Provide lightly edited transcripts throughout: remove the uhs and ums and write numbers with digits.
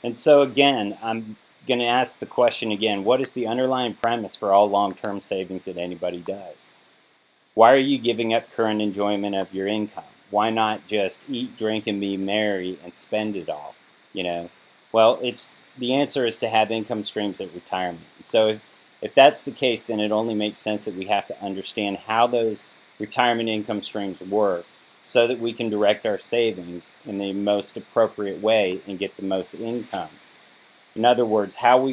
And so again, I'm going to ask the question again, what is the underlying premise for all long-term savings that anybody does? Why are you giving up current enjoyment of your income? Why not just eat, drink, and be merry and spend it all? You know, well, it's the answer is to have income streams at retirement. So if that's the case, then it only makes sense that we have to understand how those retirement income streams work so that we can direct our savings in the most appropriate way and get the most income. In other words, how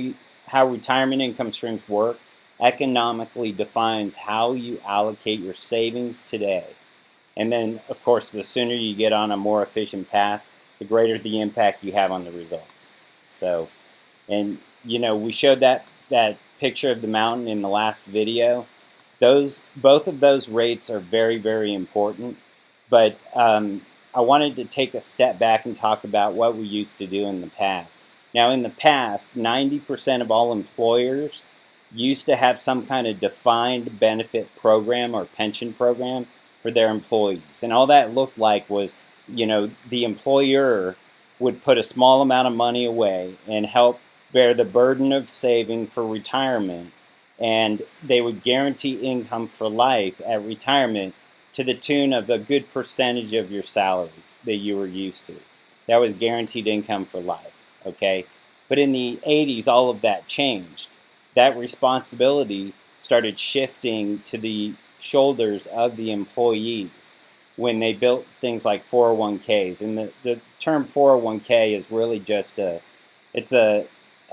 retirement income streams work economically defines how you allocate your savings today. And then, of course, the sooner you get on a more efficient path, the greater the impact you have on the results. So, and we showed that picture of the mountain in the last video. Those both of those rates are very, very important. But I wanted to take a step back and talk about what we used to do in the past. Now, in the past, 90% of all employers used to have some kind of defined benefit program or pension program for their employees. And all that looked like was, the employer would put a small amount of money away and help bear the burden of saving for retirement. And they would guarantee income for life at retirement to the tune of a good percentage of your salary that you were used to. That was guaranteed income for life. Okay? But in the 80s, all of that changed. That responsibility started shifting to the shoulders of the employees when they built things like 401ks. And the term 401k is really just it's a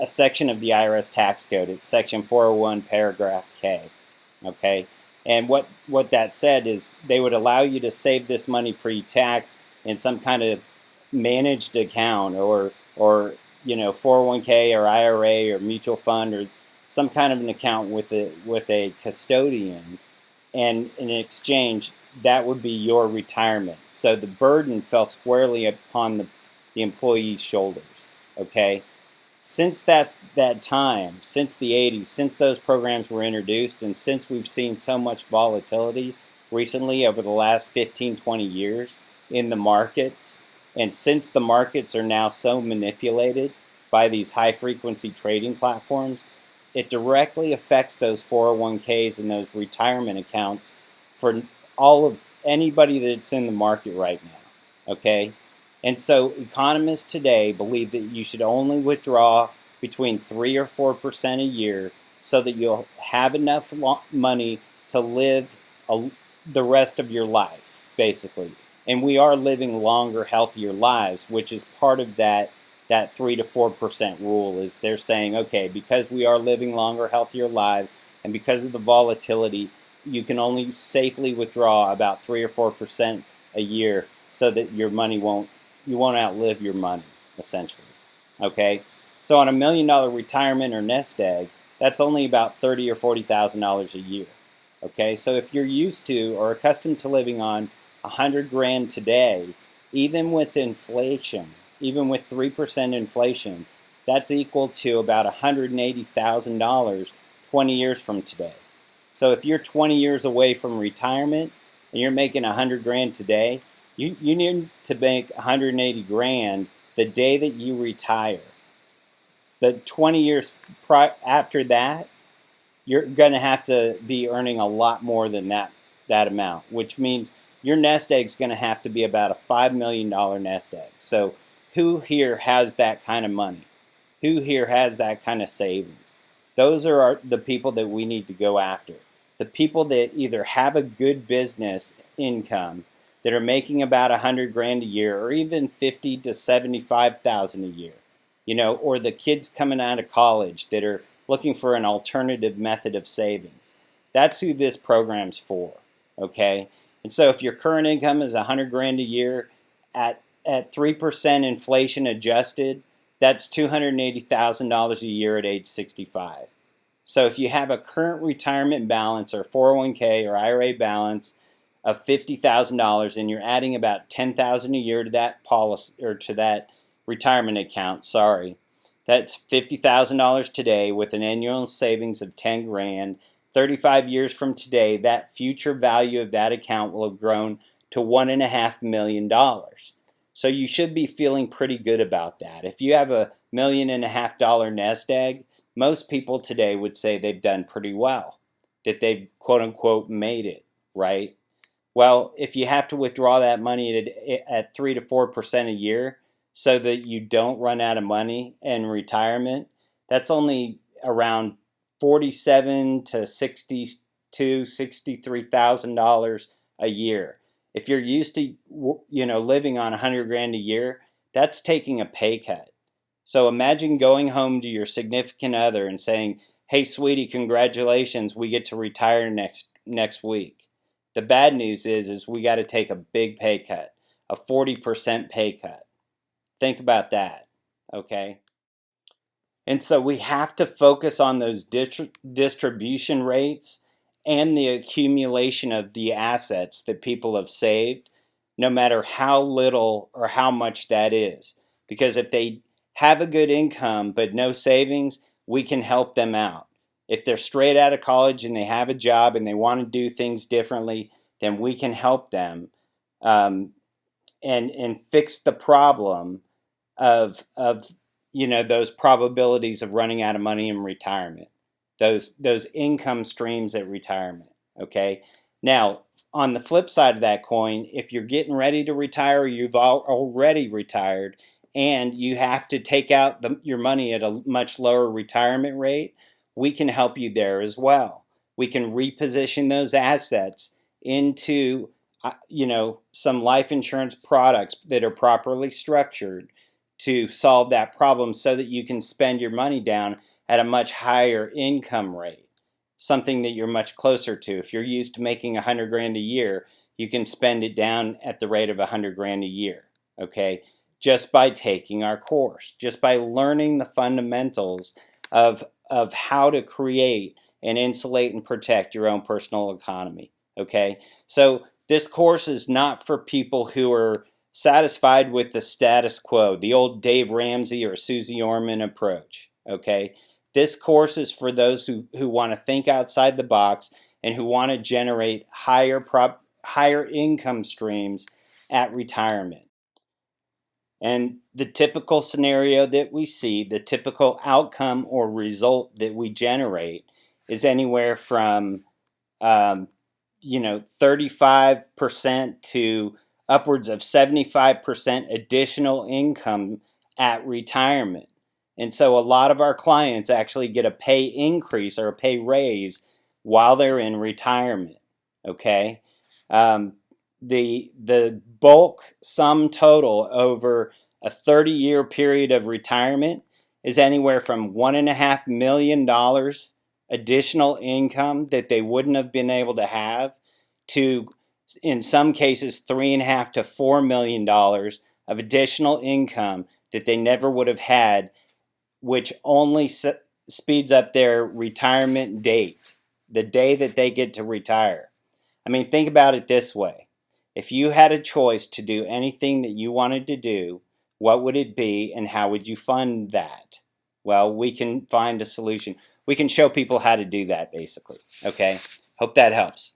section of the IRS tax code. It's section 401 paragraph K. Okay? And what that said is they would allow you to save this money pre-tax in some kind of managed account or 401k or IRA or mutual fund or some kind of an account with a custodian, and in exchange that would be your retirement. So the burden fell squarely upon the employee's shoulders. Okay, since that time, since the 80s, since those programs were introduced, and since we've seen so much volatility recently over the last 15, 20 years in the markets, and since the markets are now so manipulated by these high frequency trading platforms, it directly affects those 401ks and those retirement accounts for all of anybody that's in the market right now. Okay? And so economists today believe that you should only withdraw between 3 or 4% a year so that you'll have enough money to live the rest of your life, basically. And we are living longer, healthier lives, which is part of that 3 to 4% rule. Is they're saying, okay, because we are living longer, healthier lives, and because of the volatility, you can only safely withdraw about 3 or 4% a year so that you won't outlive your money, essentially. Okay, so on $1 million retirement or nest egg, that's only about $30,000 or $40,000 a year. Okay, so if you're used to or accustomed to living on $100,000 today, even with inflation, even with 3% inflation, that's equal to about $180,000 20 years from today. So if you're 20 years away from retirement and you're making $100,000 today, you need to make $180,000 the day that you retire. The 20 years after that, you're going to have to be earning a lot more than that amount, which means your nest egg is going to have to be about a $5 million nest egg. So who here has that kind of money? Who here has that kind of savings? Those are the people that we need to go after. The people that either have a good business income that are making about $100,000 a year, or even $50,000 to $75,000 a year, or the kids coming out of college that are looking for an alternative method of savings. That's who this program's for. Okay, and so if your current income is $100,000 a year at 3% inflation adjusted, that's $280,000 a year at age 65. So if you have a current retirement balance or 401k or IRA balance of $50,000 and you're adding about $10,000 a year to that policy or to that retirement account, that's $50,000 today with an annual savings of $10,000. 35 years from today, that future value of that account will have grown to $1.5 million. So you should be feeling pretty good about that. If you have $1.5 million nest egg, most people today would say they've done pretty well, that they've quote unquote made it, right? Well, if you have to withdraw that money at 3 to 4% a year so that you don't run out of money in retirement, that's only around $47 to $63,000 a year. If you're used to living on 100 grand a year, that's taking a pay cut. So imagine going home to your significant other and saying, "Hey, sweetie, congratulations, we get to retire next week." The bad news is we got to take a big pay cut, a 40% pay cut. Think about that, okay? And so we have to focus on those distribution rates and the accumulation of the assets that people have saved, no matter how little or how much that is. Because if they have a good income but no savings, we can help them out. If they're straight out of college and they have a job and they want to do things differently, then we can help them and fix the problem of those probabilities of running out of money in retirement, those income streams at retirement. Okay. Now, on the flip side of that coin, if you're getting ready to retire, you've already retired, and you have to take out your money at a much lower retirement rate, we can help you there as well. We can reposition those assets into some life insurance products that are properly structured to solve that problem so that you can spend your money down at a much higher income rate, something that you're much closer to. If you're used to making 100 grand a year, you can spend it down at the rate of 100 grand a year, okay? Just by taking our course, just by learning the fundamentals of how to create and insulate and protect your own personal economy, okay? So this course is not for people who are satisfied with the status quo, the old Dave Ramsey or Susie Orman approach, okay? This course is for those who want to think outside the box and who want to generate higher income streams at retirement. And the typical scenario that we see, the typical outcome or result that we generate is anywhere from 35% to upwards of 75% additional income at retirement. And so a lot of our clients actually get a pay increase or a pay raise while they're in retirement, okay? The bulk sum total over a 30-year period of retirement is anywhere from $1.5 million additional income that they wouldn't have been able to have to, in some cases, $3.5 to $4 million of additional income that they never would have had, which only speeds up their retirement date, the day that they get to retire. I mean, think about it this way. If you had a choice to do anything that you wanted to do, what would it be and how would you fund that? Well, we can find a solution. We can show people how to do that, basically. Okay? Hope that helps.